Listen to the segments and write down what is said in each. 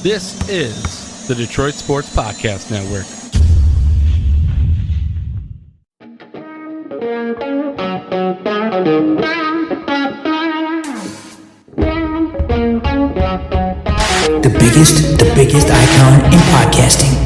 This is the Detroit Sports Podcast Network. The biggest icon in podcasting.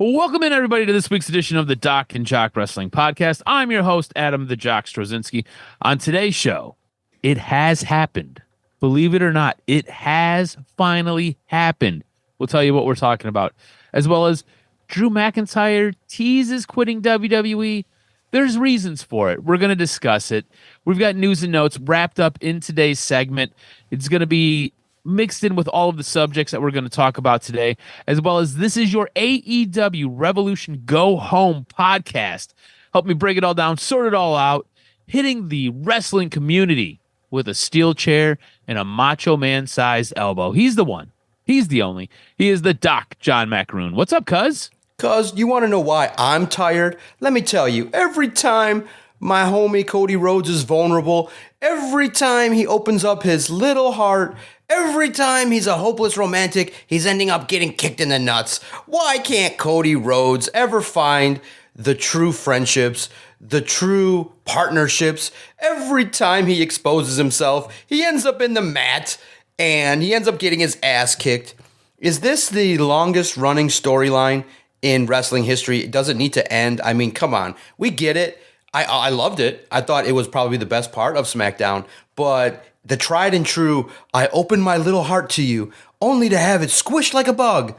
Welcome in, everybody, to this week's edition of the DocNJock Wrestling Podcast. I'm your host, Adam the Jock Strozinski. On today's show, it has happened. Believe it or not, it has finally happened. We'll tell you what we're talking about, as well as Drew McIntyre teases quitting WWE. There's reasons for it. We're going to discuss it. We've got news and notes wrapped up in today's segment. It's going to be mixed in with all of the subjects that we're going to talk about today, as well as this is your AEW Revolution Go Home podcast. Help me break it all down, sort it all out, hitting the wrestling community with a steel chair and a Macho Man-sized elbow. He's the one. He's the only. He is the Doc, John Macaroon. What's up, cuz? Cuz, you want to know why I'm tired? Let me tell you, every time my homie Cody Rhodes is vulnerable, every time he opens up his little heart, every time he's a hopeless romantic, he's ending up getting kicked in the nuts. Why can't Cody Rhodes ever find the true friendships, the true partnerships? Every time he exposes himself, he ends up in the mat and he ends up getting his ass kicked. Is this the longest running storyline in wrestling history? It doesn't need to end. I mean, come on. We get it. I loved it. I thought it was probably the best part of SmackDown, but the tried and true, I opened my little heart to you, only to have it squished like a bug.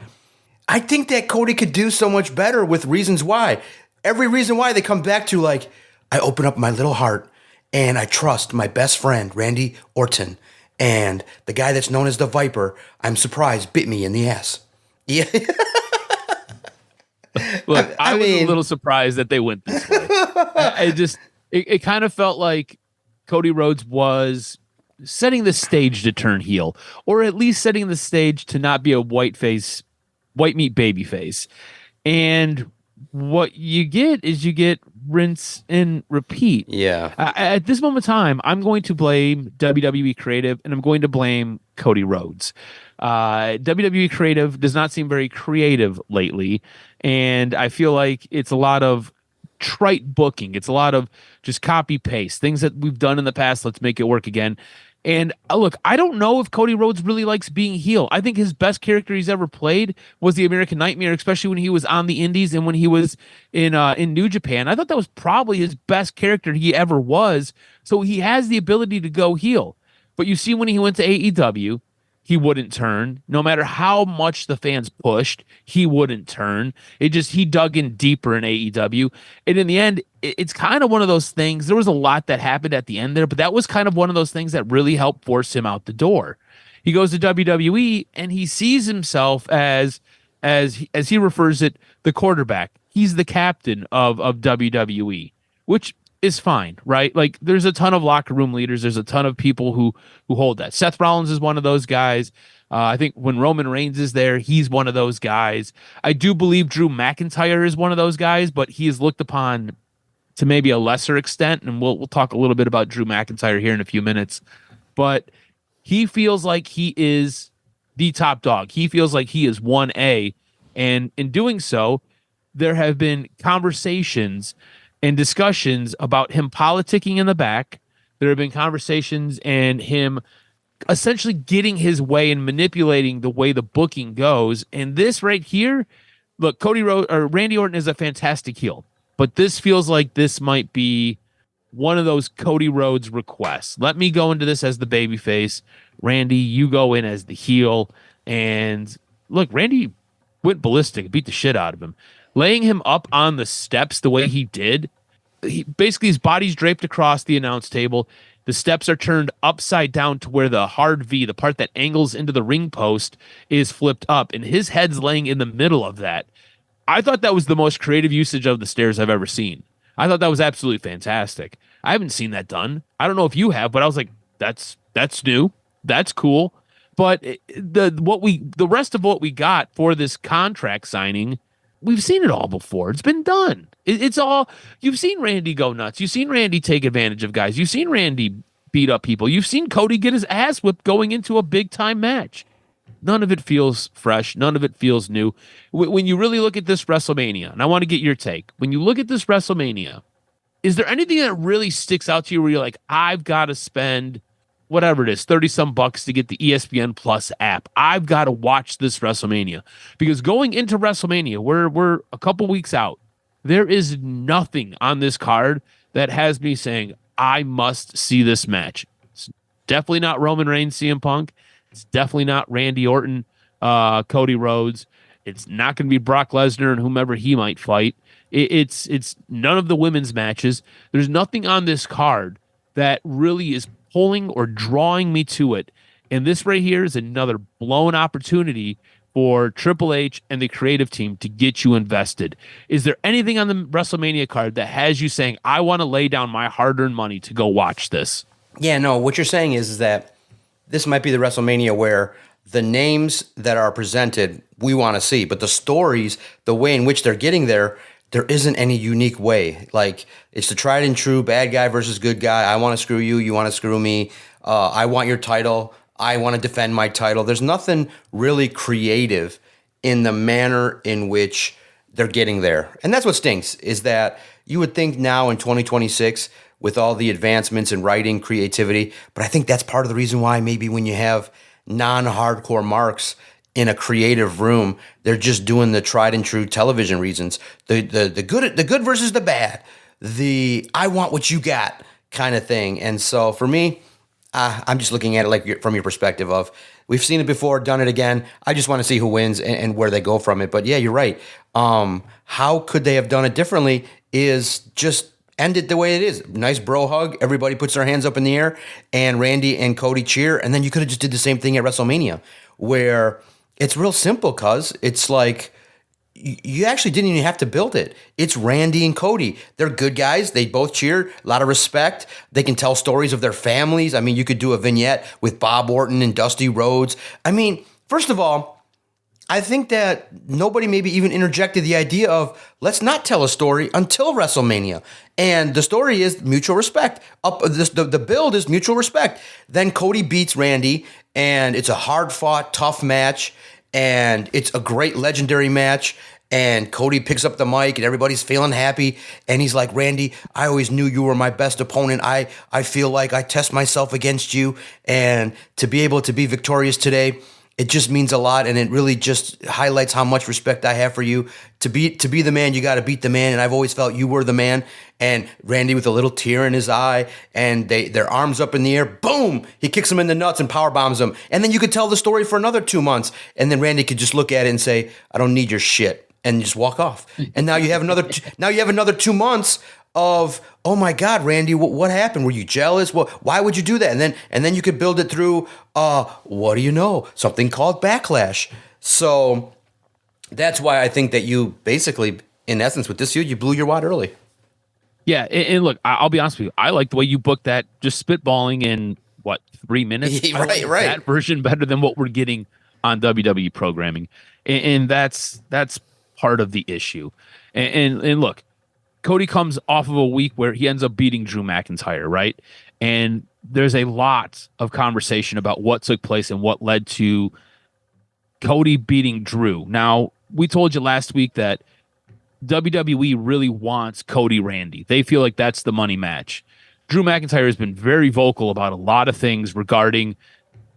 I think that Cody could do so much better with reasons why. Every reason why they come back to, like, I open up my little heart and I trust my best friend, Randy Orton, and the guy that's known as the Viper, I'm surprised, bit me in the ass. Yeah. Look, I was a little surprised that they went this way. It kind of felt like Cody Rhodes was setting the stage to turn heel, or at least setting the stage to not be a white meat baby face. And what you get is you get rinse and repeat. Yeah. At this moment in time, I'm going to blame WWE Creative and I'm going to blame Cody Rhodes. WWE Creative does not seem very creative lately, and I feel like it's a lot of trite booking. It's a lot of just copy paste things that we've done in the past. Let's make it work again. And look, I don't know if Cody Rhodes really likes being heel. I think his best character he's ever played was the American Nightmare, especially when he was on the Indies and when he was in New Japan. I thought that was probably his best character he ever was. So he has the ability to go heel. But you see, when he went to AEW, he wouldn't turn. No matter how much the fans pushed, he wouldn't turn. He dug in deeper in AEW. And in the end, it's kind of one of those things. There was a lot that happened at the end there, but that was kind of one of those things that really helped force him out the door. He goes to WWE and he sees himself as he refers it, the quarterback. He's the captain of WWE, which is fine, right? Like, there's a ton of locker room leaders. There's a ton of people who hold that. Seth Rollins is one of those guys. I think when Roman Reigns is there, he's one of those guys. I do believe Drew McIntyre is one of those guys, but he is looked upon to maybe a lesser extent, and we'll talk a little bit about Drew McIntyre here in a few minutes. But he feels like he is the top dog. He feels like he is 1A, and in doing so, there have been conversations and discussions about him politicking in the back. There have been conversations and him essentially getting his way and manipulating the way the booking goes. And this right here, look, Randy Orton is a fantastic heel, but this feels like this might be one of those Cody Rhodes requests. Let me go into this as the babyface. Randy, you go in as the heel. And look, Randy went ballistic, beat the shit out of him. Laying him up on the steps the way he did, basically his body's draped across the announce table. The steps are turned upside down to where the hard V, the part that angles into the ring post, is flipped up, and his head's laying in the middle of that. I thought that was the most creative usage of the stairs I've ever seen. I thought that was absolutely fantastic. I haven't seen that done. I don't know if you have, but I was like, that's new. That's cool. But the rest of what we got for this contract signing we've seen it all before. It's been done. It's all, you've seen Randy go nuts. You've seen Randy take advantage of guys. You've seen Randy beat up people. You've seen Cody get his ass whipped going into a big time match. None of it feels fresh. None of it feels new. When you really look at this WrestleMania, and I want to get your take, when you look at this WrestleMania, is there anything that really sticks out to you where you're like, I've got to spend whatever it is, 30 some bucks to get the ESPN Plus app. I've got to watch this WrestleMania. Because going into WrestleMania, we're a couple weeks out. There is nothing on this card that has me saying, I must see this match. It's definitely not Roman Reigns, CM Punk. It's definitely not Randy Orton, Cody Rhodes. It's not going to be Brock Lesnar and whomever he might fight. It's none of the women's matches. There's nothing on this card that really is pulling or drawing me to it. And this right here is another blown opportunity for Triple H and the creative team to get you invested. Is there anything on the WrestleMania card that has you saying, I want to lay down my hard-earned money to go watch this? Yeah, no, what you're saying is that this might be the WrestleMania where the names that are presented we want to see, but the stories, the way in which they're getting there isn't any unique way. Like, it's the tried and true bad guy versus good guy. I want to screw you. You want to screw me. I want your title. I want to defend my title. There's nothing really creative in the manner in which they're getting there. And that's what stinks, is that you would think now in 2026, with all the advancements in writing, creativity, but I think that's part of the reason why maybe when you have non-hardcore marks in a creative room, they're just doing the tried and true television reasons. The good versus the bad. The I want what you got kind of thing. And so for me, I'm just looking at it like from your perspective of, we've seen it before, done it again. I just want to see who wins and where they go from it. But yeah, you're right. How could they have done it differently is just end it the way it is. Nice bro hug. Everybody puts their hands up in the air and Randy and Cody cheer. And then you could have just did the same thing at WrestleMania, where it's real simple, cuz it's like you actually didn't even have to build it. It's Randy and Cody. They're good guys. They both cheer. A lot of respect. They can tell stories of their families. I mean, you could do a vignette with Bob Orton and Dusty Rhodes. I mean, first of all, I think that nobody maybe even interjected the idea of, let's not tell a story until WrestleMania. And the story is mutual respect. The build is mutual respect. Then Cody beats Randy, and it's a hard-fought, tough match, and it's a great legendary match. And Cody picks up the mic, and everybody's feeling happy. And he's like, Randy, I always knew you were my best opponent. I feel like I test myself against you. And to be able to be victorious today, it just means a lot, and it really just highlights how much respect I have for you. To be the man, you got to beat the man, and I've always felt you were the man. And Randy with a little tear in his eye, and their arms up in the air, boom! He kicks him in the nuts and power bombs him. And then you could tell the story for another 2 months, and then Randy could just look at it and say, "I don't need your shit," and just walk off. And now you have another 2 months of, oh my God, Randy, what happened? Were you jealous? Why would you do that? And then you could build it through, what do you know? Something called backlash. So that's why I think that you basically, in essence, with this feud, you blew your wad early. Yeah, and look, I'll be honest with you. I like the way you booked that, just spitballing in, 3 minutes? Right. That version better than what we're getting on WWE programming. And that's part of the issue. And look, Cody comes off of a week where he ends up beating Drew McIntyre, right? And there's a lot of conversation about what took place and what led to Cody beating Drew. Now, we told you last week that WWE really wants Cody Randy. They feel like that's the money match. Drew McIntyre has been very vocal about a lot of things regarding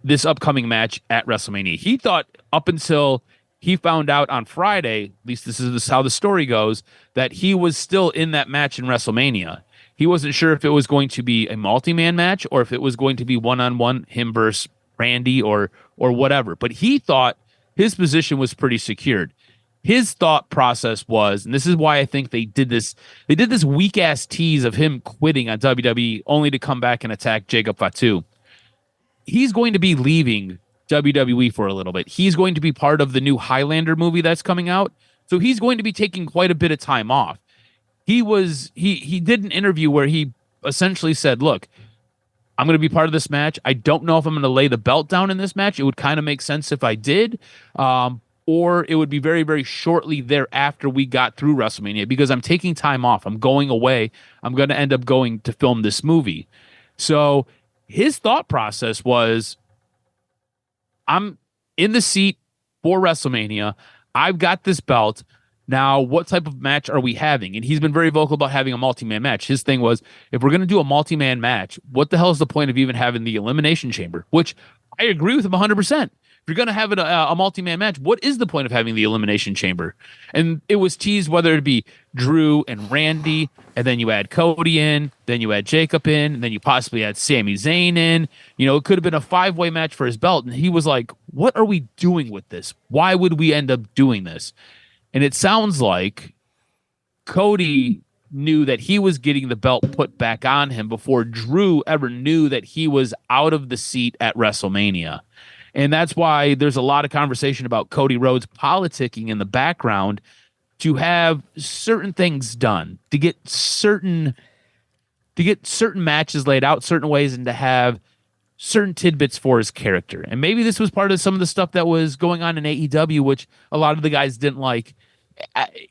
this upcoming match at WrestleMania. He thought up until he found out on Friday, at least this is how the story goes, that he was still in that match in WrestleMania. He wasn't sure if it was going to be a multi-man match or if it was going to be one-on-one, him versus Randy or whatever. But he thought his position was pretty secured. His thought process was, and this is why I think they did this weak-ass tease of him quitting on WWE only to come back and attack Jacob Fatu. He's going to be leaving WWE for a little bit. He's going to be part of the new Highlander movie that's coming out. So he's going to be taking quite a bit of time off. He did an interview where he essentially said, look, I'm going to be part of this match. I don't know if I'm going to lay the belt down in this match. It would kind of make sense if I did. or it would be very, very shortly thereafter we got through WrestleMania because I'm taking time off. I'm going away. I'm going to end up going to film this movie. So his thought process was, I'm in the seat for WrestleMania. I've got this belt. Now, what type of match are we having? And he's been very vocal about having a multi-man match. His thing was, if we're going to do a multi-man match, what the hell is the point of even having the Elimination Chamber? Which I agree with him 100%. If you're going to have a multi-man match, what is the point of having the Elimination Chamber? And it was teased whether it be Drew and Randy, and then you add Cody in, then you add Jacob in, and then you possibly add Sami Zayn in. It could have been a 5-way match for his belt. And he was like, what are we doing with this? Why would we end up doing this? And it sounds like Cody knew that he was getting the belt put back on him before Drew ever knew that he was out of the seat at WrestleMania. And that's why there's a lot of conversation about Cody Rhodes politicking in the background to have certain things done, to get certain matches laid out certain ways, and to have certain tidbits for his character. And maybe this was part of some of the stuff that was going on in AEW, which a lot of the guys didn't like.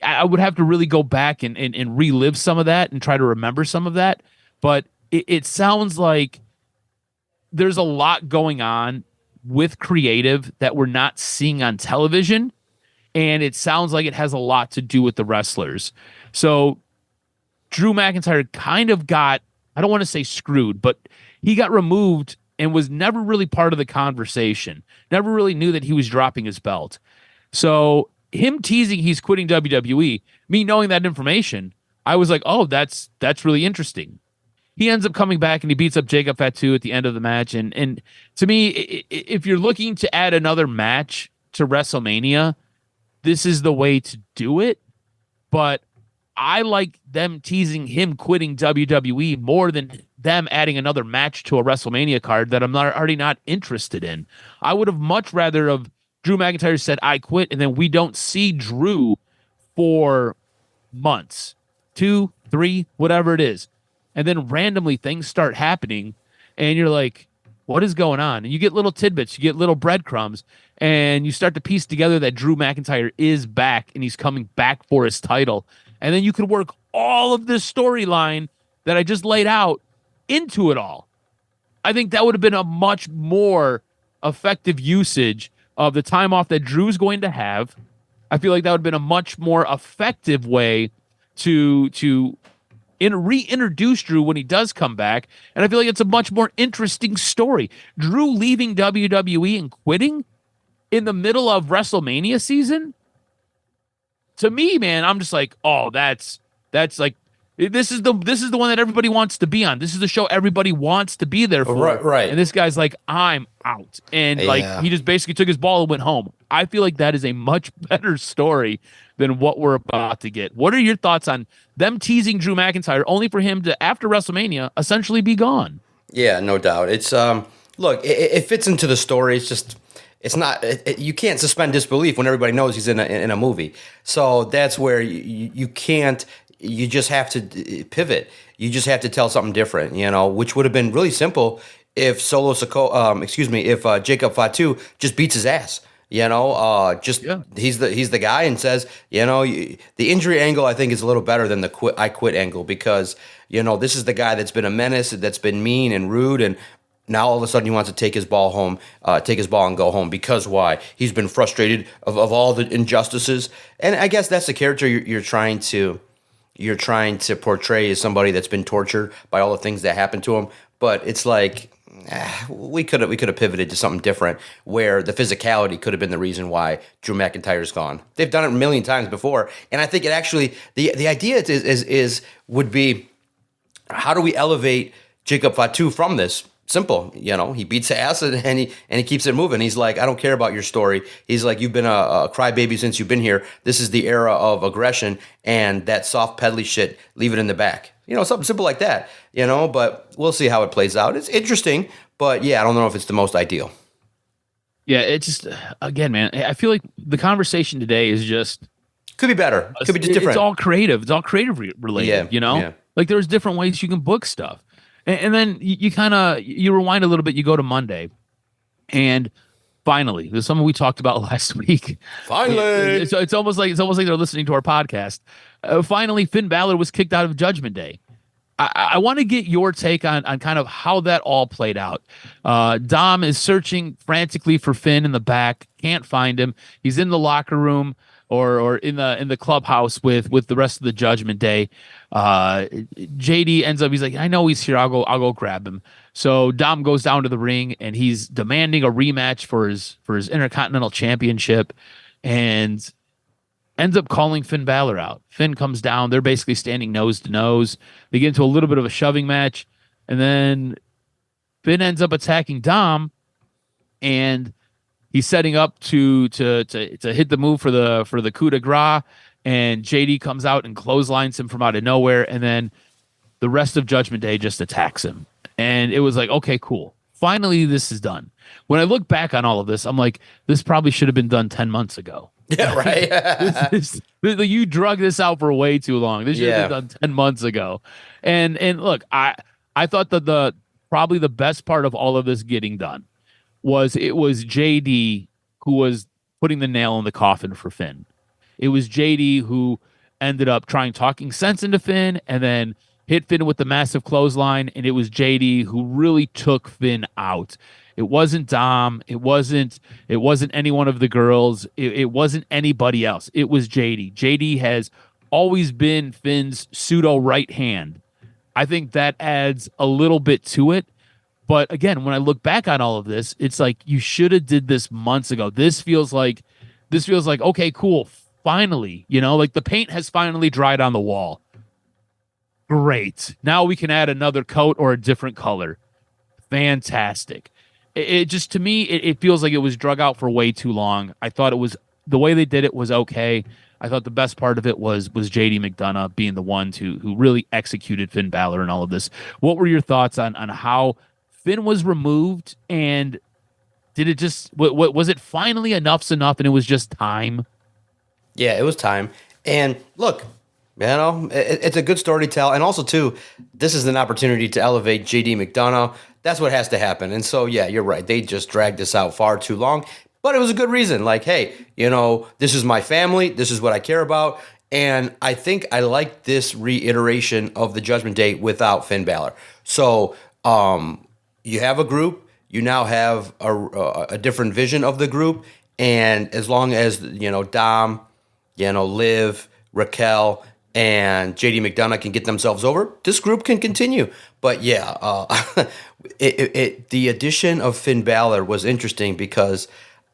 I would have to really go back and relive some of that and try to remember some of that. But it sounds like there's a lot going on with creative that we're not seeing on television. And it sounds like it has a lot to do with the wrestlers. So Drew McIntyre kind of got, I don't want to say screwed, but he got removed and was never really part of the conversation. Never really knew that he was dropping his belt. So him teasing he's quitting WWE, me knowing that information, I was like, oh, that's really interesting. He ends up coming back and he beats up Jacob Fatu at the end of the match. And to me, if you're looking to add another match to WrestleMania, this is the way to do it. But I like them teasing him quitting WWE more than them adding another match to a WrestleMania card that I'm already not interested in. I would have much rather of Drew McIntyre said, I quit, and then we don't see Drew for months, 2, 3, whatever it is. And then randomly things start happening and you're like, what is going on? And you get little tidbits, you get little breadcrumbs, and you start to piece together that Drew McIntyre is back and he's coming back for his title. And then you could work all of this storyline that I just laid out into it all. I think that would have been a much more effective usage of the time off that Drew's going to have. I feel like that would have been a much more effective way to reintroduce Drew when he does come back. And I feel like it's a much more interesting story. Drew leaving WWE and quitting in the middle of WrestleMania season. To me, man, I'm just like, oh, that's like, this is the one that everybody wants to be on. This is the show everybody wants to be there for. Right. And this guy's like, I'm out. And like, he just basically took his ball and went home. I feel like that is a much better story than what we're about to get. What are your thoughts on them teasing Drew McIntyre only for him to, after WrestleMania, essentially be gone? Yeah, no doubt. It's look, it fits into the story. It's just, it's not. You can't suspend disbelief when everybody knows he's in a movie. So that's where you can't. You just have to pivot. You just have to tell something different. Which would have been really simple if if Jacob Fatu just beats his ass. He's the guy and says, the injury angle I think is a little better than the I quit angle because this is the guy that's been a menace, that's been mean and rude, and now all of a sudden he wants to take his ball and go home because why? He's been frustrated of all the injustices, and I guess that's the character you're trying to portray as somebody that's been tortured by all the things that happened to him. But it's like we could have pivoted to something different where the physicality could have been the reason why Drew McIntyre's gone. They've done it a million times before, and I think it actually the idea would be how do we elevate Jacob Fatu from this? Simple, he beats ass and he keeps it moving. He's like, I don't care about your story. He's like, you've been a crybaby since you've been here. This is the era of aggression and that soft peddly shit. Leave it in the back. Something simple like that. But we'll see how it plays out. It's interesting, but yeah, I don't know if it's the most ideal. Yeah, it's just again, man. I feel like the conversation today is just could be better. Could be just different. It's all creative. It's all creative related. Yeah. Like there's different ways you can book stuff. And then you kind of rewind a little bit. You go to Monday, and finally, there's something we talked about last week. Finally. It's almost like they're listening to our podcast. Finally, Finn Balor was kicked out of Judgment Day. I want to get your take on kind of how that all played out. Dom is searching frantically for Finn in the back, can't find him. He's in the locker room or in the clubhouse with the rest of the Judgment Day. JD ends up, he's like, I know he's here. I'll go grab him. So Dom goes down to the ring and he's demanding a rematch for his Intercontinental Championship, and ends up calling Finn Balor out. Finn comes down. They're basically standing nose to nose. They get into a little bit of a shoving match, and then Finn ends up attacking Dom, and he's setting up to hit the move for the coup de grace. And JD comes out and clotheslines him from out of nowhere, and then the rest of Judgment Day just attacks him. And it was like, okay, cool. Finally, this is done. When I look back on all of this, I'm like, this probably should have been done 10 months ago. Yeah, right. You drug this out for way too long. This should have been done 10 months ago. And look, I thought that the probably the best part of all of this getting done was JD who was putting the nail in the coffin for Finn. It was JD who ended up talking sense into Finn and then hit Finn with the massive clothesline, and it was JD who really took Finn out. It wasn't Dom. It wasn't any one of the girls. It wasn't anybody else. It was JD. JD has always been Finn's pseudo right hand. I think that adds a little bit to it. But again, when I look back on all of this, it's like you should have did this months ago. This feels like okay, cool. Finally, like the paint has finally dried on the wall. Great. Now we can add another coat or a different color. Fantastic. It just, to me, it feels like it was drug out for way too long. I thought it was, the way they did it was okay. I thought the best part of it was JD McDonough being the one who really executed Finn Balor and all of this. What were your thoughts on how Finn was removed, and did it just, was it finally enough's enough and it was just time? Yeah, it was time. And look, it's a good story to tell. And also, too, this is an opportunity to elevate JD McDonough. That's what has to happen. And so, yeah, you're right. They just dragged this out far too long. But it was a good reason. Like, hey, this is my family. This is what I care about. And I think I like this reiteration of the Judgment Day without Finn Balor. So you have a group. You now have a different vision of the group. And as long as, Dom, Liv, Raquel, and JD McDonough can get themselves over, this group can continue. But yeah, the addition of Finn Balor was interesting because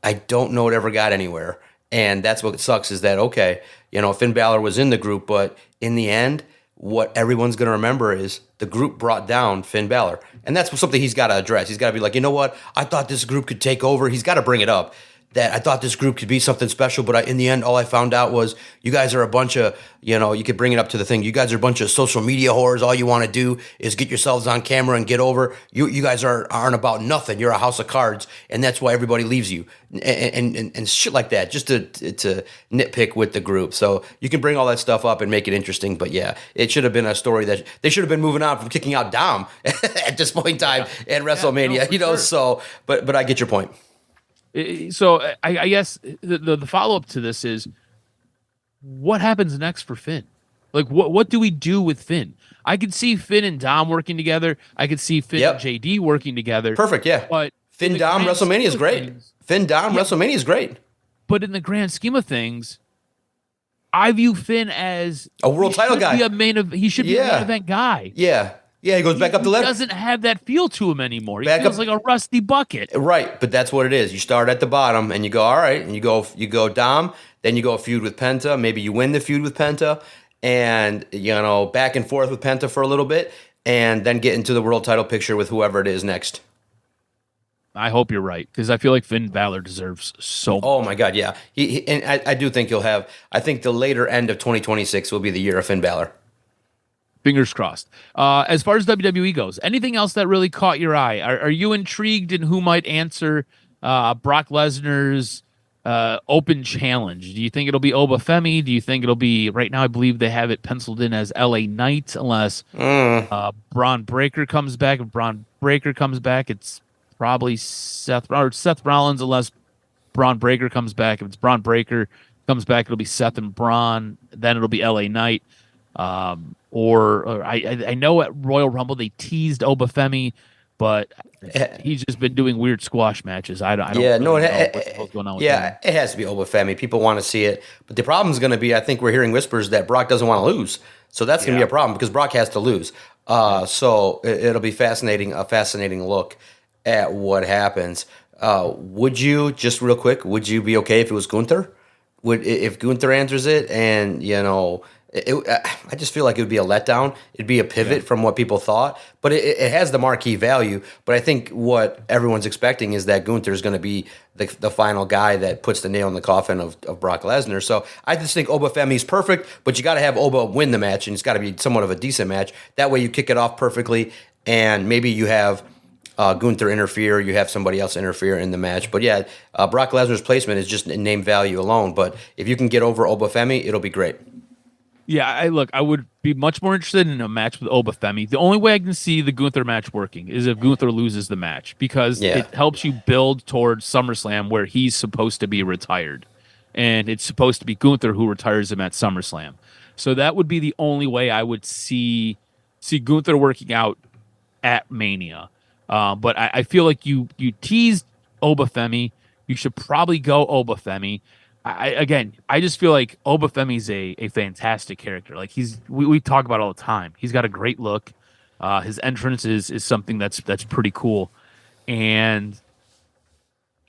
I don't know it ever got anywhere. And that's what sucks, is that, okay, Finn Balor was in the group, but in the end, what everyone's going to remember is the group brought down Finn Balor. And that's something he's got to address. He's got to be like, you know what? I thought this group could take over. He's got to bring it up. That I thought this group could be something special, but in the end, all I found out was you guys are a bunch of, you could bring it up to the thing. You guys are a bunch of social media whores. All you want to do is get yourselves on camera and get over. You guys aren't about nothing. You're a house of cards, and that's why everybody leaves you, and shit like that, just to nitpick with the group. So you can bring all that stuff up and make it interesting, but yeah, it should have been a story that they should have been moving on from kicking out Dom at this point in time at WrestleMania, sure. So, but I get your point. So I guess the follow-up to this is, what happens next for Finn? Like, what do we do with Finn? I could see Finn and Dom working together. I could see Finn and JD working together. Perfect, yeah. But Finn Dom WrestleMania is great. Finn Dom WrestleMania is great. But in the grand scheme of things, I view Finn as a world title guy. He should be a main event guy. Yeah. Yeah, he goes back up the ladder. He doesn't have that feel to him anymore. He feels like a rusty bucket. Right, but that's what it is. You start at the bottom and you go, all right, and you go Dom, then you go feud with Penta. Maybe you win the feud with Penta, and back and forth with Penta for a little bit, and then get into the world title picture with whoever it is next. I hope you're right, because I feel like Finn Balor deserves so much. Oh my God, yeah. And I do think he'll have. I think the later end of 2026 will be the year of Finn Balor. Fingers crossed. As far as WWE goes, anything else that really caught your eye? Are you intrigued in who might answer Brock Lesnar's open challenge? Do you think it'll be Obafemi? Do you think it'll be, right now I believe they have it penciled in as LA Knight, unless Braun Breaker comes back. If Braun Breaker comes back, it's probably Seth Rollins, unless Braun Breaker comes back. If it's Braun Breaker comes back, it'll be Seth and Braun. Then it'll be LA Knight. Or I know at Royal Rumble they teased Obafemi, but he's just been doing weird squash matches. I don't Yeah, really no, know what the hell's going on with him. yeah, it has to be Obafemi. People want to see it, but the problem is going to be, I think we're hearing whispers that Brock doesn't want to lose, so that's going to be a problem because Brock has to lose. So it'll be a fascinating look at what happens. Would you, just real quick, would you be okay if it was Gunther? If Gunther answers it, and I just feel like it would be a letdown. It'd be a pivot from what people thought, but it has the marquee value. But I think what everyone's expecting is that Gunther is going to be the final guy that puts the nail in the coffin of Brock Lesnar. So I just think Obafemi's perfect, but you got to have Oba win the match, and it's got to be somewhat of a decent match. That way you kick it off perfectly, and maybe you have Gunther interfere, you have somebody else interfere in the match. But yeah, Brock Lesnar's placement is just in name value alone. But if you can get over Obafemi, it'll be great. Yeah, I would be much more interested in a match with Obafemi. The only way I can see the Gunther match working is if Gunther loses the match, because it helps you build towards SummerSlam where he's supposed to be retired. And it's supposed to be Gunther who retires him at SummerSlam. So that would be the only way I would see Gunther working out at Mania. But I feel like you teased Obafemi. You should probably go Obafemi. I just feel like Obafemi's a fantastic character. Like we talk about all the time. He's got a great look. His entrance is something that's pretty cool, and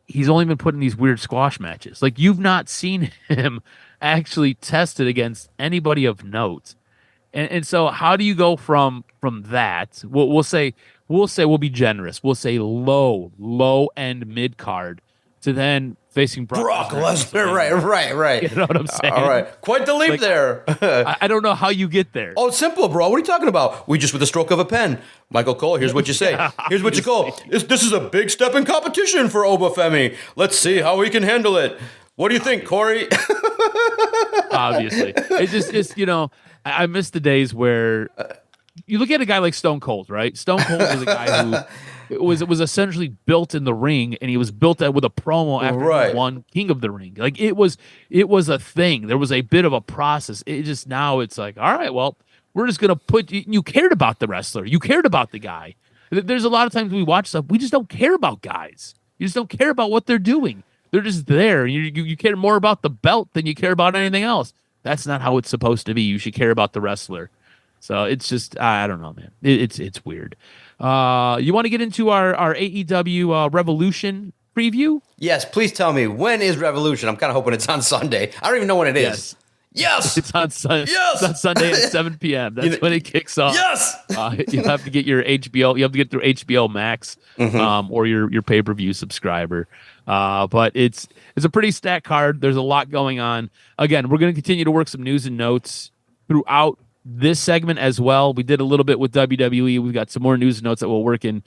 he's only been put in these weird squash matches. Like, you've not seen him actually tested against anybody of note, and so how do you go from that? We'll say we'll be generous. We'll say low end mid card to then facing Brock Lesnar. Right. You know what I'm saying? All right. Quite the leap there. I don't know how you get there. Oh, it's simple, bro. What are you talking about? We just with a stroke of a pen. Michael Cole, here's what you say. Here's what you call. This is a big step in competition for Obafemi. Let's see how we can handle it. What do you think, Corey? Obviously. It's I miss the days where you look at a guy like Stone Cold, right? Stone Cold was a guy who was essentially built in the ring, and he was built with a promo after he won King of the Ring. Like, it was a thing. There was a bit of a process. Now it's like, all right, well, we're just gonna put you cared about the wrestler, you cared about the guy. There's a lot of times we watch stuff, we just don't care about guys. You just don't care about what they're doing. They're just there. You care more about the belt than you care about anything else. That's not how it's supposed to be. You should care about the wrestler. So it's just, I don't know, man. It's weird. You want to get into our AEW Revolution preview? Yes, please tell me, when is Revolution? I'm kind of hoping it's on Sunday. I don't even know when it is. Yes! It's on Sunday. Yes! It's on Sunday at 7 p.m. That's when it kicks off. Yes! You'll have to get your HBO. You have to get through HBO Max, or your pay-per-view subscriber. But it's a pretty stacked card. There's a lot going on. Again, we're going to continue to work some news and notes throughout this segment as well. We did a little bit with WWE. We've got some more news and notes that we'll work in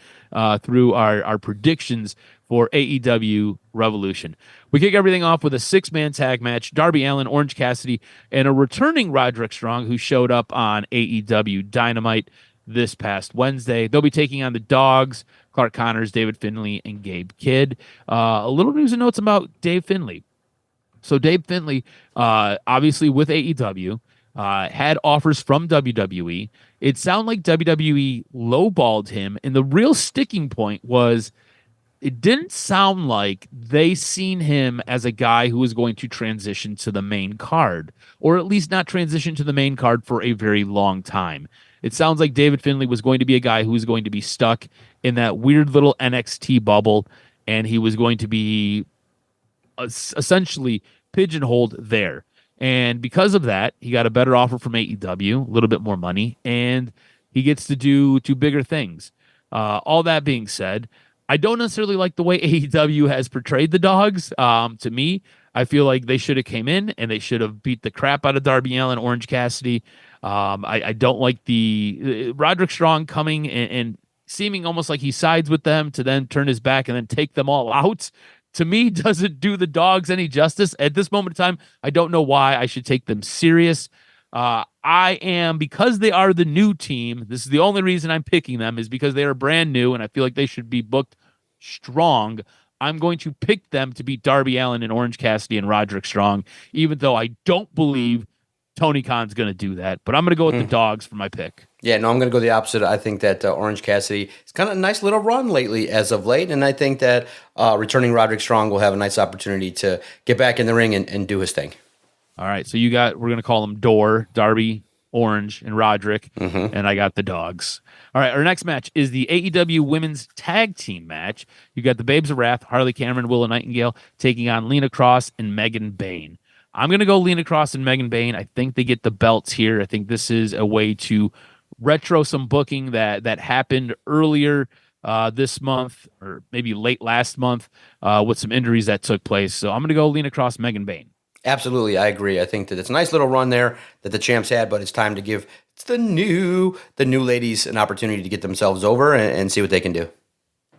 through our predictions for AEW Revolution. We kick everything off with a 6-man tag match. Darby Allin, Orange Cassidy, and a returning Roderick Strong, who showed up on AEW Dynamite this past Wednesday. They'll be taking on the Dogs, Clark Connors, David Finlay, and Gabe Kidd. A little news and notes about Dave Finlay. So Dave Finlay, obviously with AEW, had offers from WWE. It sounded like WWE lowballed him, and the real sticking point was it didn't sound like they seen him as a guy who was going to transition to the main card, or at least not transition to the main card for a very long time. It sounds like David Finlay was going to be a guy who was going to be stuck in that weird little NXT bubble, and he was going to be essentially pigeonholed there. And because of that, he got a better offer from AEW, a little bit more money, and he gets to do bigger things. All that being said, I don't necessarily like the way AEW has portrayed the Dogs. To me, I feel like they should have came in and they should have beat the crap out of Darby Allin, Orange Cassidy. I don't like the Roderick Strong coming and seeming almost like he sides with them to then turn his back and then take them all out. To me, doesn't do the Dogs any justice. At this moment in time, I don't know why I should take them serious. Because they are the new team, this is the only reason I'm picking them, is because they are brand new, and I feel like they should be booked strong. I'm going to pick them to beat Darby Allin and Orange Cassidy and Roderick Strong, even though I don't believe Tony Khan's going to do that. But I'm going to go with the dogs for my pick. Yeah, no, I'm going to go the opposite. I think that Orange Cassidy is kind of a nice little run lately as of late, and I think that returning Roderick Strong will have a nice opportunity to get back in the ring and do his thing. All right, so we're going to call them Darby, Orange, and Roderick, and I got the dogs. All right, our next match is the AEW Women's Tag Team match. You got the Babes of Wrath, Harley Cameron, Willow Nightingale, taking on Lena Cross and Megan Bayne. I'm going to go Lena Cross and Megan Bayne. I think they get the belts here. I think this is a way to retro some booking that happened earlier this month, or maybe late last month, with some injuries that took place. So I'm going to go Lena Cross, Megan Bayne. Absolutely, I agree. I think that it's a nice little run there that the champs had, but it's time to give the new ladies an opportunity to get themselves over and see what they can do.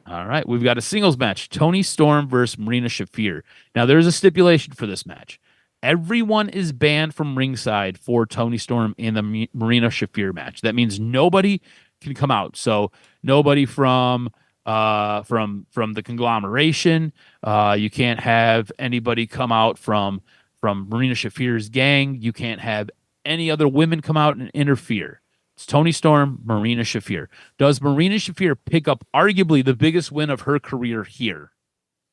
All right, we've got a singles match: Toni Storm versus Marina Shafir. Now, there's a stipulation for this match. Everyone is banned from ringside for Toni Storm in the Marina Shafir match. That means nobody can come out. So nobody from the conglomeration. You can't have anybody come out from Marina Shafir's gang. You can't have any other women come out and interfere. It's Toni Storm, Marina Shafir. Does Marina Shafir pick up arguably the biggest win of her career here?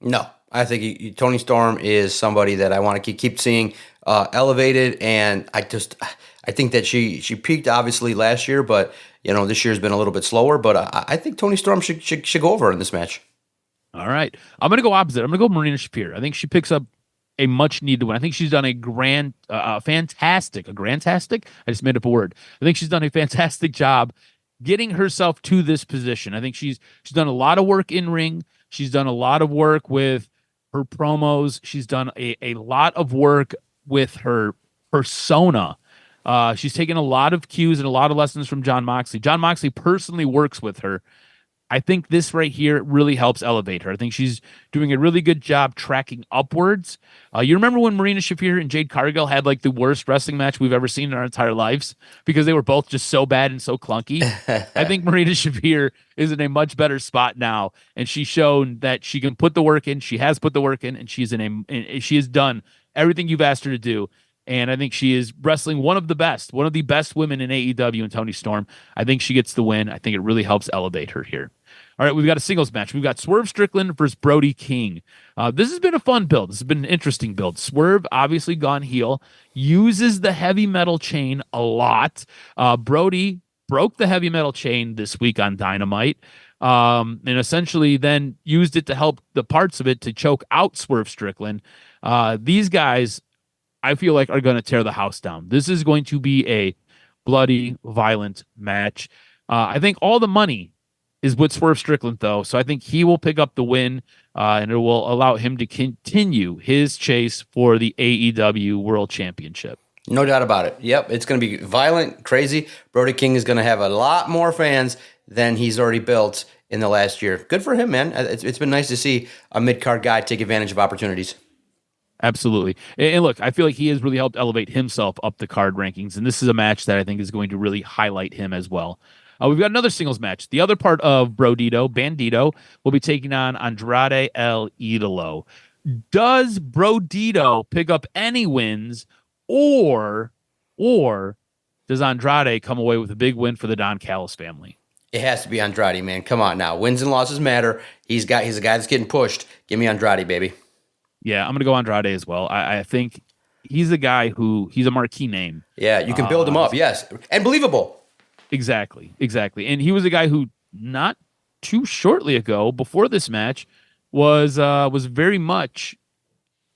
No, I think Toni Storm is somebody that I want to keep seeing elevated, and I think that she peaked obviously last year, but this year's been a little bit slower. But I think Toni Storm should go over in this match. All right, I'm going to go opposite. I'm going to go Marina Shafir. I think she picks up a much needed win. I think she's done fantastic. I just made up a word. I think she's done a fantastic job getting herself to this position. I think she's done a lot of work in ring. She's done a lot of work with her promos. She's done a lot of work with her persona. She's taken a lot of cues and a lot of lessons from Jon Moxley. Jon Moxley personally works with her. I think this right here really helps elevate her. I think she's doing a really good job tracking upwards. You remember when Marina Shafir and Jade Cargill had like the worst wrestling match we've ever seen in our entire lives because they were both just so bad and so clunky? I think Marina Shafir is in a much better spot now, and she's shown that she can put the work in. She has put the work in, and she has done everything you've asked her to do. And I think she is wrestling one of the best women in AEW, in Toni Storm. I think she gets the win. I think it really helps elevate her here. All right, we've got a singles match. We've got Swerve Strickland versus Brody King. This has been a fun build. This has been an interesting build. Swerve, obviously gone heel, uses the heavy metal chain a lot. Brody broke the heavy metal chain this week on Dynamite, and essentially then used it to help the parts of it to choke out Swerve Strickland. These guys, I feel like, are going to tear the house down. This is going to be a bloody, violent match. I think all the money is with Swerve Strickland, though, so I think he will pick up the win, and it will allow him to continue his chase for the AEW World Championship. No doubt about it. Yep, it's going to be violent, crazy. Brody King is going to have a lot more fans than he's already built in the last year. Good for him, man. It's been nice to see a mid-card guy take advantage of opportunities. Absolutely. And look, I feel like he has really helped elevate himself up the card rankings, and this is a match that I think is going to really highlight him as well. We've got another singles match. The other part of Bandito, will be taking on Andrade El Idolo. Does Brodito pick up any wins, or does Andrade come away with a big win for the Don Callis family? It has to be Andrade, man. Come on now. Wins and losses matter. He's a guy that's getting pushed. Give me Andrade, baby. Yeah, I'm going to go Andrade as well. I think he's a guy he's a marquee name. Yeah, you can build him up, yes. And believable. Exactly. And he was a guy who not too shortly ago, before this match, was very much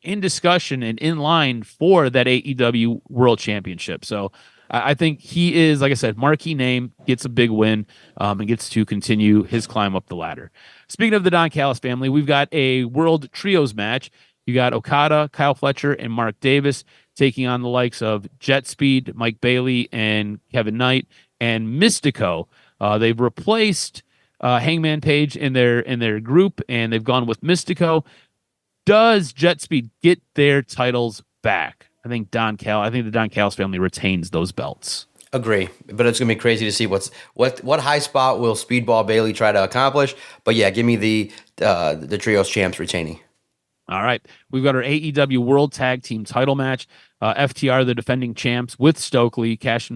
in discussion and in line for that AEW World Championship. So I think he is, like I said, marquee name, gets a big win, and gets to continue his climb up the ladder. Speaking of the Don Callis family, we've got a World Trios match. You got Okada, Kyle Fletcher, and Mark Davis taking on the likes of Jet Speed, Mike Bailey, and Kevin Knight, and Mystico. They've replaced Hangman Page in their group, and they've gone with Mystico. Does Jet Speed get their titles back? I think the Don Callis family retains those belts. Agree, but it's gonna be crazy to see what high spot will Speedball Bailey try to accomplish. But yeah, give me the trios champs retaining. All right. We've got our AEW World Tag Team title match. FTR, the defending champs, with Stokely. Cash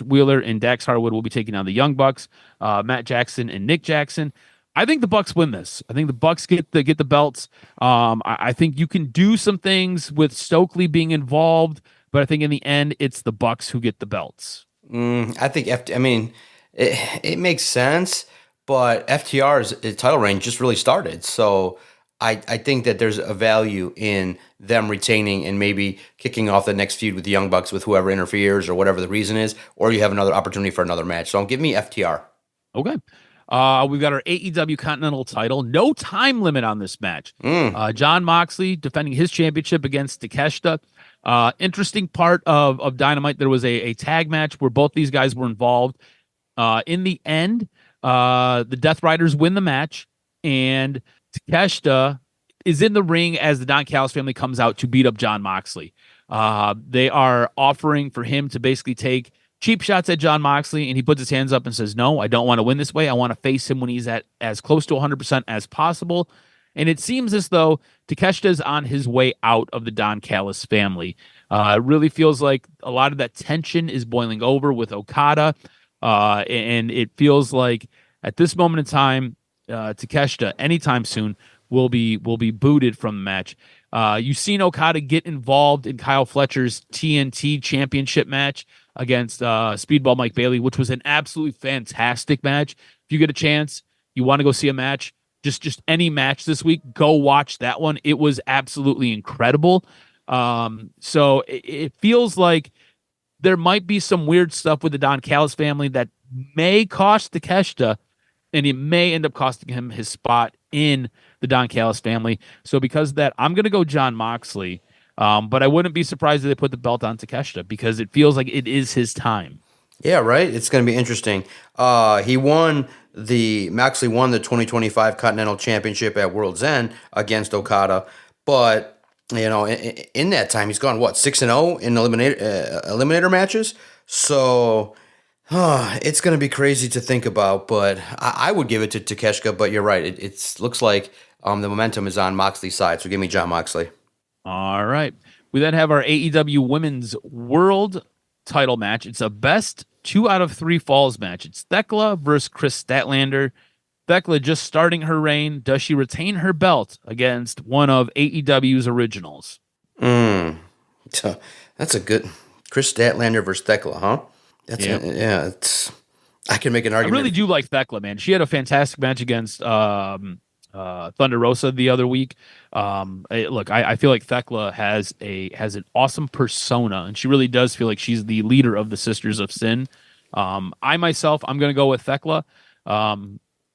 Wheeler and Dax Harwood will be taking on the Young Bucks, Matt Jackson and Nick Jackson. I think the Bucks win this. I think the Bucks get the belts. I think you can do some things with Stokely being involved, but I think in the end, it's the Bucks who get the belts. I think I mean, it makes sense, but FTR's title reign just really started, so I think that there's a value in them retaining and maybe kicking off the next feud with the Young Bucks with whoever interferes or whatever the reason is, or you have another opportunity for another match. So give me FTR. Okay. We've got our AEW Continental title. No time limit on this match. John Moxley defending his championship against Takeshita. Interesting part of Dynamite, there was a tag match where both these guys were involved. In the end, the Death Riders win the match, and Takeshita is in the ring as the Don Callis family comes out to beat up John Moxley. They are offering for him to basically take cheap shots at John Moxley, and he puts his hands up and says, no, I don't want to win this way. I want to face him when he's at as close to 100% as possible. And it seems as though Takeshita is on his way out of the Don Callis family. It really feels like a lot of that tension is boiling over with Okada. And it feels like at this moment in time, Takeshita anytime soon will be booted from the match. You've seen Okada get involved in Kyle Fletcher's TNT championship match against Speedball Mike Bailey, which was an absolutely fantastic match. If you get a chance, you want to go see a match, just any match this week, go watch that one. It was absolutely incredible. So it feels like there might be some weird stuff with the Don Callis family that may cost Takeshita, and it may end up costing him his spot in the Don Callis family. So because of that, I'm going to go John Moxley. But I wouldn't be surprised if they put the belt on Takeshita because it feels like it is his time. Yeah, right. It's going to be interesting. Moxley won the 2025 Continental Championship at World's End against Okada, but in that time he's gone 6-0 in eliminator matches. So it's going to be crazy to think about. But I would give it to Takeshita. But you're right. It looks like the momentum is on Moxley's side. So give me John Moxley. All right. We then have our AEW Women's World title match. It's a best 2 out of 3 falls match. It's Thekla versus Chris Statlander. Thekla just starting her reign. Does she retain her belt against one of AEW's originals? So that's a good Chris Statlander versus Thekla, huh? I can make an argument. I really do like Thekla, man. She had a fantastic match against Thunder Rosa the other week. I feel like Thekla has an awesome persona, and she really does feel like she's the leader of the Sisters of Sin. I'm going to go with Thekla.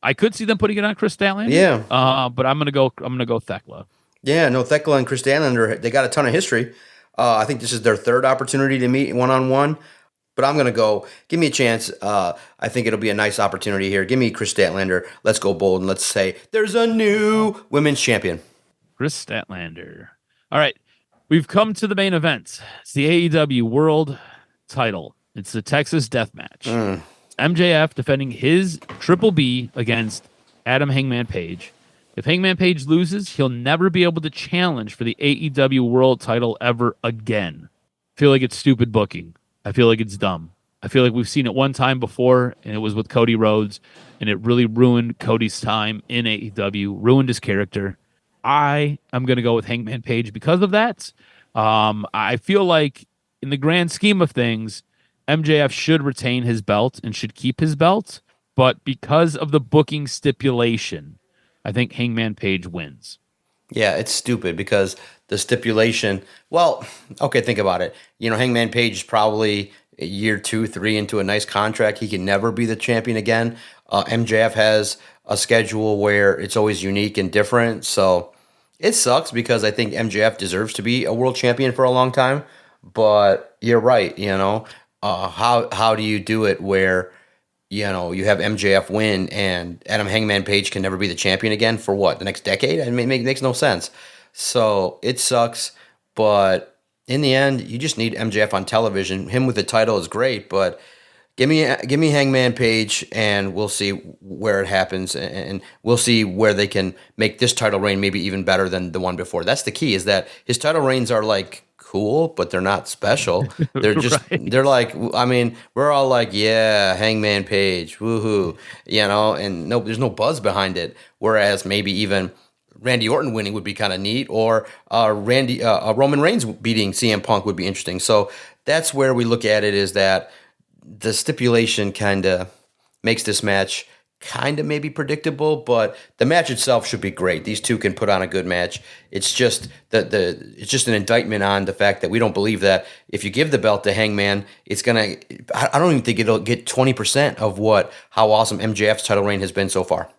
I could see them putting it on Chris Statlander. Yeah. But I'm gonna go Thekla. Yeah, no, Thekla and Chris Statlander, they got a ton of history. I think this is their third opportunity to meet one-on-one. But I'm going to go. Give me a chance. I think it'll be a nice opportunity here. Give me Chris Statlander. Let's go bold and let's say there's a new women's champion. Chris Statlander. All right. We've come to the main event. It's the AEW World title. It's the Texas Death Match. MJF defending his Triple B against Adam Hangman Page. If Hangman Page loses, he'll never be able to challenge for the AEW World title ever again. I feel like it's stupid booking. I feel like it's dumb. I feel like we've seen it one time before, and it was with Cody Rhodes, and it really ruined Cody's time in AEW, ruined his character. I am going to go with Hangman Page because of that. I feel like in the grand scheme of things, MJF should retain his belt and should keep his belt, but because of the booking stipulation, I think Hangman Page wins. Yeah, it's stupid because the stipulation, well, okay, think about it. Hangman Page is probably a year 2, 3 into a nice contract. He can never be the champion again. MJF has a schedule where it's always unique and different. So it sucks because I think MJF deserves to be a world champion for a long time. But you're right, how do you do it where, you have MJF win and Adam Hangman Page can never be the champion again for what, the next decade? I mean, it makes no sense. So it sucks, but in the end, you just need MJF on television. Him with the title is great, but Give me Hangman Page, and we'll see where it happens, and we'll see where they can make this title reign maybe even better than the one before. That's the key, is that his title reigns are like cool, but they're not special. They're just Right. they're like, I mean, we're all like, yeah, Hangman Page, woohoo, and no, there's no buzz behind it. Whereas maybe even Randy Orton winning would be kind of neat, or Roman Reigns beating CM Punk would be interesting. So that's where we look at it, is that the stipulation kind of makes this match kind of maybe predictable, but the match itself should be great. These two can put on a good match. It's just it's just an indictment on the fact that we don't believe that if you give the belt to Hangman, it's gonna. I don't even think it'll get 20% of how awesome MJF's title reign has been so far.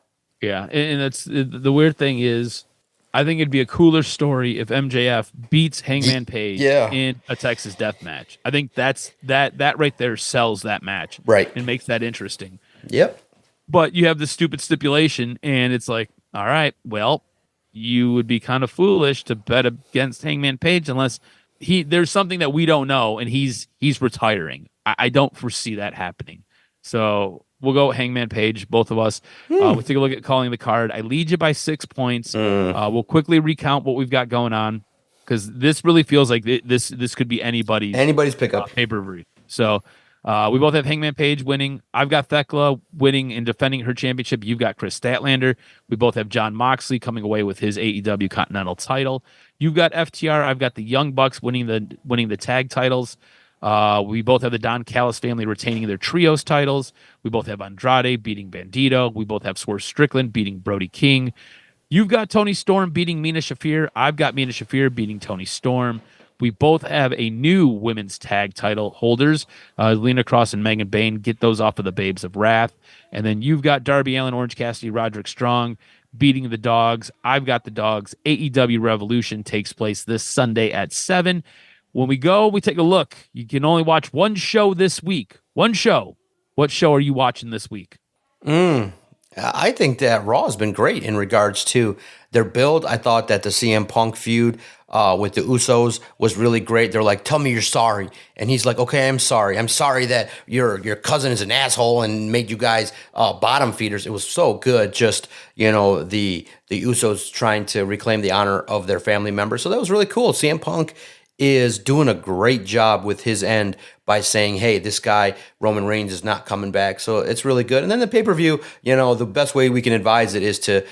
Yeah, and that's the weird thing is, I think it'd be a cooler story if MJF beats Hangman Page Yeah. in a Texas Death Match. I think that right there sells that match, Right. and makes that interesting. Yep. But you have this stupid stipulation, and it's like, all right, well, you would be kind of foolish to bet against Hangman Page unless there's something that we don't know, and he's retiring. I don't foresee that happening. So we'll go Hangman Page, both of us. We'll take a look at calling the card. I lead you by 6 points. We'll quickly recount what we've got going on, because this really feels like this could be anybody's pickup. pay-per-view. So we both have Hangman Page winning. I've got Thekla winning and defending her championship. You've got Chris Statlander. We both have Jon Moxley coming away with his AEW Continental title. You've got FTR. I've got the Young Bucks winning the tag titles. We both have the Don Callis family retaining their trios titles. We both have Andrade beating Bandito. We both have Swerve Strickland beating Brody King. You've got Tony Storm beating Mina Shafir. I've got Mina Shafir beating Tony Storm. We both have a new women's tag title holders. Lena Cross and Megan Bain get those off of the Babes of Wrath. And then you've got Darby Allin, Orange Cassidy, Roderick Strong beating the Dogs. I've got the Dogs. AEW Revolution takes place this Sunday at 7. When we go, we take a look. You can only watch one show this week. One show. What show are you watching this week? I think that Raw has been great in regards to their build. I thought that the CM Punk feud with the Usos was really great. They're like, tell me you're sorry. And he's like, okay, I'm sorry. I'm sorry that your cousin is an asshole and made you guys bottom feeders. It was so good. Just, the Usos trying to reclaim the honor of their family member. So that was really cool. CM Punk is doing a great job with his end by saying, hey, this guy, Roman Reigns, is not coming back. So it's really good. And then the pay-per-view, the best way we can advise it is to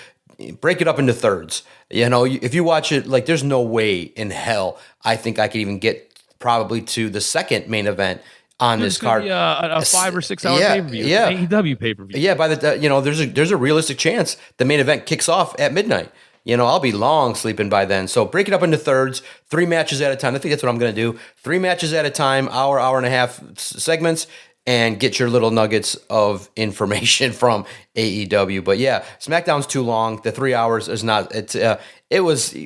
break it up into thirds. If you watch it, like, there's no way in hell I think I could even get probably to the second main event on this card. A 5 or 6 hour pay-per-view. Yeah. An AEW pay-per-view. Yeah, by there's a realistic chance the main event kicks off at midnight. I'll be long sleeping by then. So break it up into thirds, 3 matches at a time. I think that's what I'm going to do. 3 matches at a time, hour and a half segments, and get your little nuggets of information from AEW. But yeah, SmackDown's too long. The 3 hours is not. It was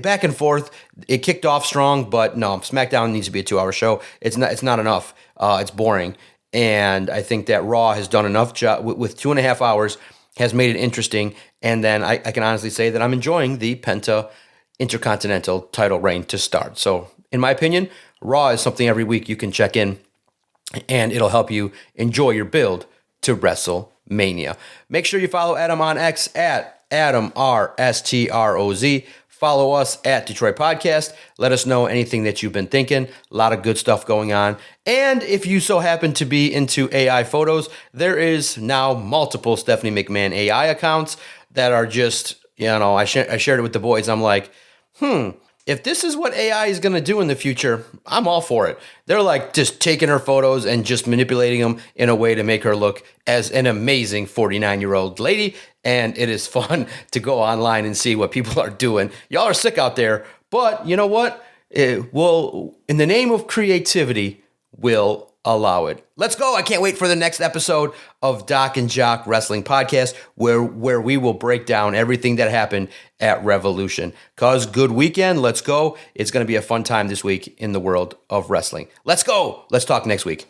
back and forth. It kicked off strong, but no, SmackDown needs to be a 2-hour show. It's not enough. It's boring, and I think that Raw has done enough job with 2.5 hours. Has made it interesting, and then I can honestly say that I'm enjoying the Penta Intercontinental title reign to start. So, in my opinion, Raw is something every week you can check in, and it'll help you enjoy your build to WrestleMania. Make sure you follow Adam on X at AdamRSTROZ. Follow us at Detroit Podcast. Let us know anything that you've been thinking. A lot of good stuff going on. And if you so happen to be into AI photos, there is now multiple Stephanie McMahon AI accounts that are just, I shared it with the boys. I'm like, if this is what AI is going to do in the future, I'm all for it. They're like just taking her photos and just manipulating them in a way to make her look as an amazing 49-year-old lady. And it is fun to go online and see what people are doing. Y'all are sick out there, but you know what? In the name of creativity, we'll allow it. Let's go. I can't wait for the next episode of Doc and Jock Wrestling Podcast, where we will break down everything that happened at Revolution. Cause good weekend. Let's go. It's going to be a fun time this week in the world of wrestling. Let's go. Let's talk next week.